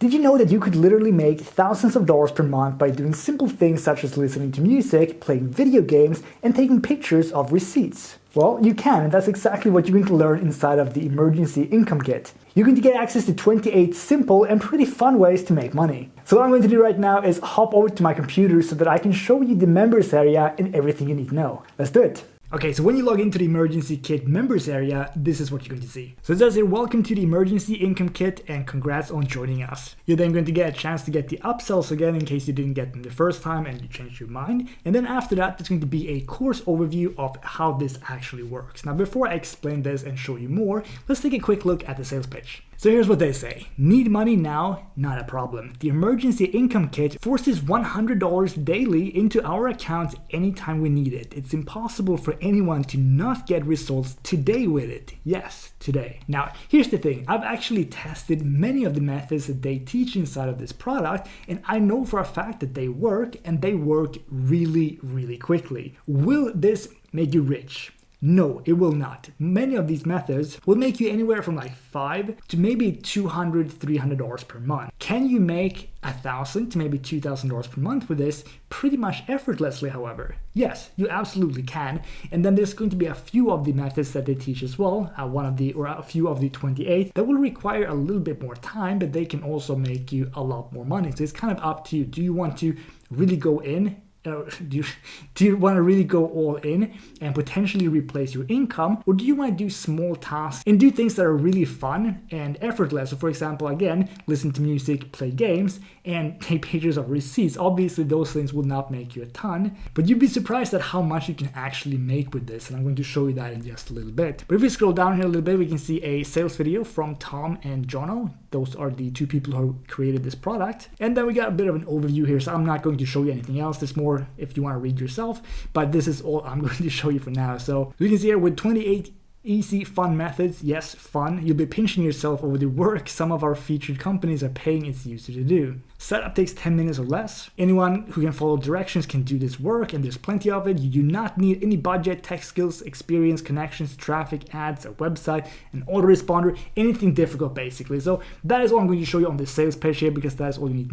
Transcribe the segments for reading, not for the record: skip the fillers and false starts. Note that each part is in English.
Did you know that you could literally make thousands of dollars per month by doing simple things such as listening to music, playing video games, and taking pictures of receipts? Well, you can, and that's exactly what you're going to learn inside of the Emergency Income Kit. You're going to get access to 28 simple and pretty fun ways to make money. So what I'm going to do right now is hop over to my computer so that I can show you the members area and everything you need to know. Let's do it. Okay, so when you log into the Emergency Kit members area, this is what you're going to see. So it says here, welcome to the Emergency Income Kit and congrats on joining us. You're then going to get a chance to get the upsells again in case you didn't get them the first time and you changed your mind. And then after that, there's going to be a course overview of how this actually works. Now, before I explain this and show you more, let's take a quick look at the sales pitch. So here's what they say. Need money now? Not a problem. The Emergency Income Kit forces $100 daily into our accounts anytime we need it. It's impossible for anyone to not get results today with it. Yes, today. Now, here's the thing. I've actually tested many of the methods that they teach inside of this product, and I know for a fact that they work, and they work really, really quickly. Will this make you rich? No, it will not. Many of these methods will make you anywhere from like $5 to maybe $200, $300 per month. Can you make $1,000 to maybe $2,000 per month with this pretty much effortlessly, however? Yes, you absolutely can. And then there's going to be a few of the methods that they teach as well, a few of the 28 that will require a little bit more time, but they can also make you a lot more money. So it's kind of up to you. Do you want to really go in? Do you want to really go all in and potentially replace your income, or do you want to do small tasks and do things that are really fun and effortless? So for example, again, listen to music, play games, and take pictures of receipts. Obviously, those things will not make you a ton, but you'd be surprised at how much you can actually make with this, and I'm going to show you that in just a little bit. But if we scroll down here a little bit, we can see a sales video from Tom and Jono. Those are the two people who created this product. And then we got a bit of an overview here, so I'm not going to show you anything else. There's more if you want to read yourself, but this is all I'm going to show you for now. So you can see here with 28 easy, fun methods. Yes, fun. You'll be pinching yourself over the work some of our featured companies are paying its users to do. Setup takes 10 minutes or less. Anyone who can follow directions can do this work, and there's plenty of it. You do not need any budget, tech skills, experience, connections, traffic, ads, a website, an autoresponder, anything difficult basically. So that is all I'm going to show you on the sales page here, because that's all you need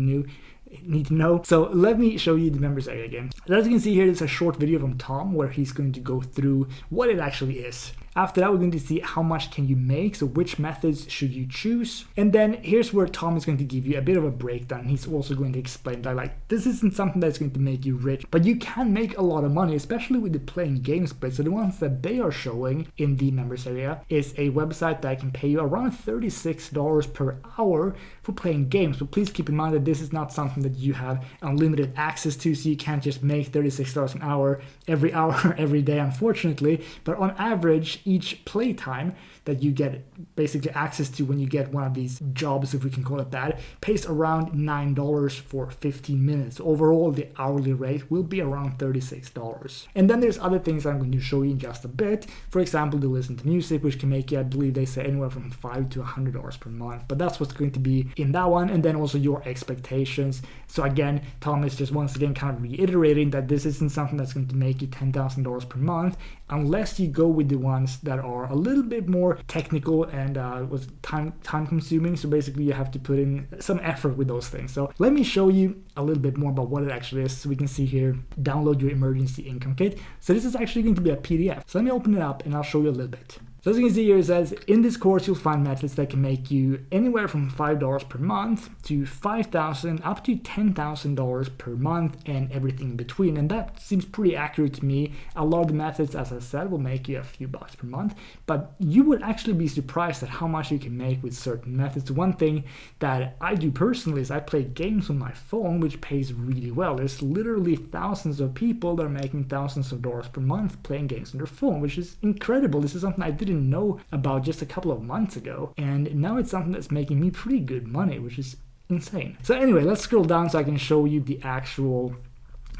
to know. So let me show you the members area again. As you can see here, there's a short video from Tom where he's going to go through what it actually is. After that, we're going to see how much can you make, so which methods should you choose. And then here's where Tom is going to give you a bit of a breakdown. He's also going to explain that like this isn't something that's going to make you rich, but you can make a lot of money, especially with the playing games bit. So the ones that they are showing in the members area is a website that can pay you around $36 per hour for playing games. But please keep in mind that this is not something that you have unlimited access to, so you can't just make $36 an hour every day, unfortunately. But on average, each playtime that you get basically access to when you get one of these jobs, if we can call it that, pays around $9 for 15 minutes. Overall, the hourly rate will be around $36. And then there's other things I'm going to show you in just a bit. For example, to listen to music, which can make you, I believe they say, anywhere from $5 to $100 per month. But that's what's going to be in that one. And then also your expectations. So again, Tom is just once again kind of reiterating that this isn't something that's going to make you $10,000 per month unless you go with the ones that are a little bit more technical and was time consuming. So basically you have to put in some effort with those things. So let me show you a little bit more about what it actually is. So we can see here, download your Emergency Income Kit. So this is actually going to be a PDF. So let me open it up and I'll show you a little bit. So as you can see here, it says, in this course, you'll find methods that can make you anywhere from $5 per month to $5,000 up to $10,000 per month and everything in between. And that seems pretty accurate to me. A lot of the methods, as I said, will make you a few bucks per month, but you would actually be surprised at how much you can make with certain methods. One thing that I do personally is I play games on my phone, which pays really well. There's literally thousands of people that are making thousands of dollars per month playing games on their phone, which is incredible. This is something I didn't know about just a couple of months ago, and now it's something that's making me pretty good money, which is insane. So anyway, let's scroll down so I can show you the actual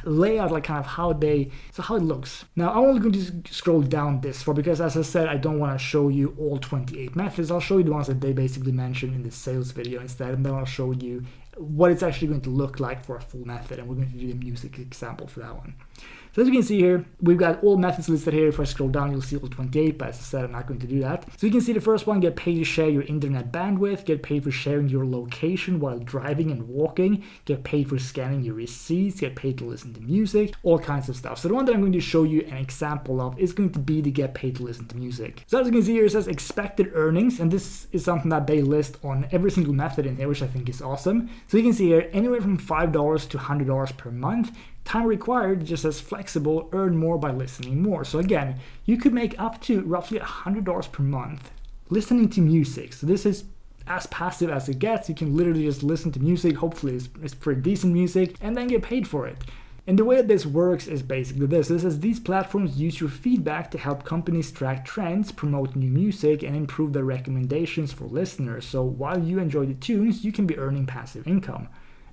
layout, like kind of how it looks. Now I'm only going to scroll down this far because, as I said, I don't want to show you all 28 methods. I'll show you the ones that they basically mentioned in the sales video instead, and then I'll show you what it's actually going to look like for a full method, and we're going to do the music example for that one. So as you can see here, we've got all methods listed here. If I scroll down, you'll see all 28, but as I said, I'm not going to do that. So you can see the first one, get paid to share your internet bandwidth, get paid for sharing your location while driving and walking, get paid for scanning your receipts, get paid to listen to music, all kinds of stuff. So the one that I'm going to show you an example of is going to be the get paid to listen to music. So as you can see here, it says expected earnings, and this is something that they list on every single method in here, which I think is awesome. So you can see here, anywhere from $5 to $100 per month. Time required, just as flexible, earn more by listening more. So again, you could make up to roughly $100 per month listening to music. So this is as passive as it gets. You can literally just listen to music, hopefully it's pretty decent music, and then get paid for it. And the way that this works is basically this. This is these platforms use your feedback to help companies track trends, promote new music, and improve their recommendations for listeners. So while you enjoy the tunes, you can be earning passive income.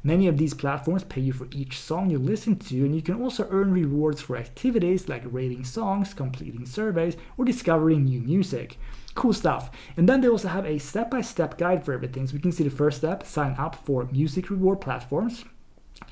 Many of these platforms pay you for each song you listen to, and you can also earn rewards for activities like rating songs, completing surveys, or discovering new music. Cool stuff. And then they also have a step-by-step guide for everything. So we can see the first step, sign up for music reward platforms.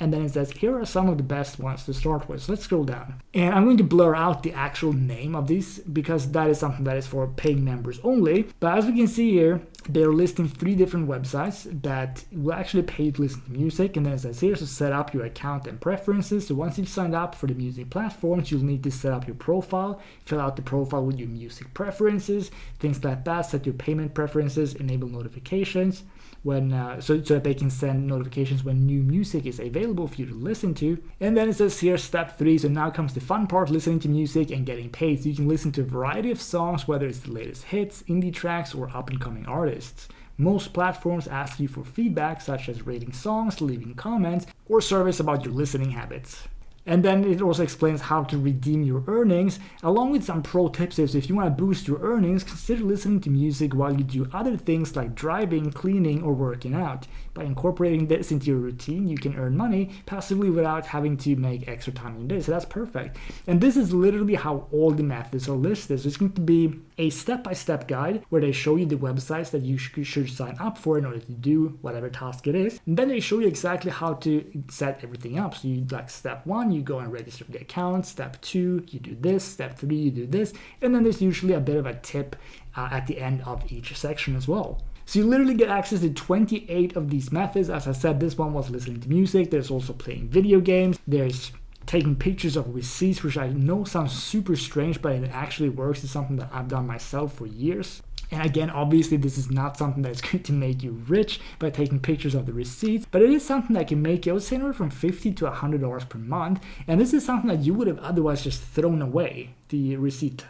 And then it says, here are some of the best ones to start with. So let's scroll down. And I'm going to blur out the actual name of these because that is something that is for paying members only. But as we can see here, they're listing 3 different websites that will actually pay you to listen to music. And then it says here, so set up your account and preferences. So once you've signed up for the music platforms, you'll need to set up your profile, fill out the profile with your music preferences, things like that, set your payment preferences, enable notifications, when so that they can send notifications when new music is available for you to listen to. And then it says here step 3, so now comes the fun part, listening to music and getting paid. So you can listen to a variety of songs, whether it's the latest hits, indie tracks, or up and coming artists. Most platforms ask you for feedback, such as rating songs, leaving comments, or surveys about your listening habits. And then it also explains how to redeem your earnings, along with some pro tips. So if you want to boost your earnings, consider listening to music while you do other things like driving, cleaning, or working out. By incorporating this into your routine, you can earn money passively without having to make extra time in your day. So that's perfect. And this is literally how all the methods are listed. So it's going to be a step-by-step guide where they show you the websites that you should sign up for in order to do whatever task it is. And then they show you exactly how to set everything up. So you like step 1, you go and register for the account. Step 2, you do this. Step 3, you do this. And then there's usually a bit of a tip at the end of each section as well. So you literally get access to 28 of these methods. As I said, this one was listening to music. There's also playing video games. There's taking pictures of receipts, which I know sounds super strange, but it actually works. It's something that I've done myself for years. And again, obviously, this is not something that's going to make you rich by taking pictures of the receipts, but it is something that can make you, I would say, anywhere from $50 to $100 per month. And this is something that you would have otherwise just thrown away, the receipt.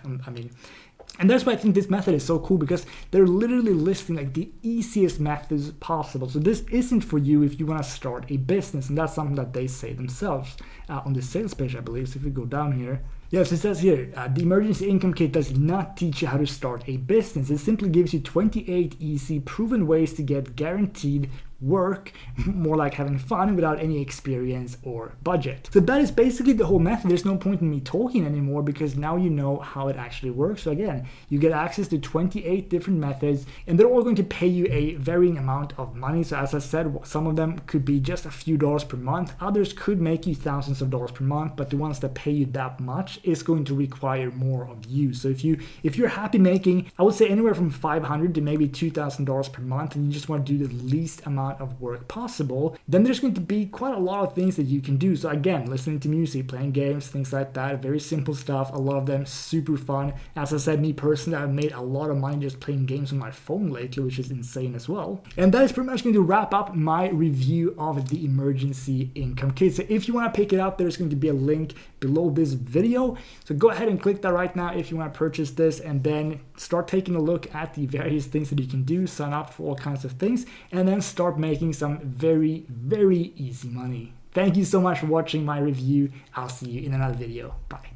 And that's why I think this method is so cool, because they're literally listing like the easiest methods possible. So this isn't for you if you want to start a business, and that's something that they say themselves on the sales page, I believe. So if we go down here, yes, it says here, the Emergency Income Kit does not teach you how to start a business. It simply gives you 28 easy, proven ways to get guaranteed work, more like having fun, without any experience or budget. So that is basically the whole method. There's no point in me talking anymore because now you know how it actually works. So again, you get access to 28 different methods, and they're all going to pay you a varying amount of money. So as I said, some of them could be just a few dollars per month. Others could make you thousands of dollars per month, but the ones that pay you that much is going to require more of you. So if you're happy making, I would say, anywhere from $500 to maybe $2,000 per month, and you just want to do the least amount of work possible, then there's going to be quite a lot of things that you can do. So again, listening to music, playing games, things like that, very simple stuff. A lot of them super fun. As I said, me personally, I've made a lot of money just playing games on my phone lately, which is insane as well. And that is pretty much going to wrap up my review of the Emergency Income Kit. So if you want to pick it up, there's going to be a link below this video. So go ahead and click that right now if you want to purchase this, and then start taking a look at the various things that you can do, sign up for all kinds of things, and then start making some very, very easy money. Thank you so much for watching my review. I'll see you in another video. Bye.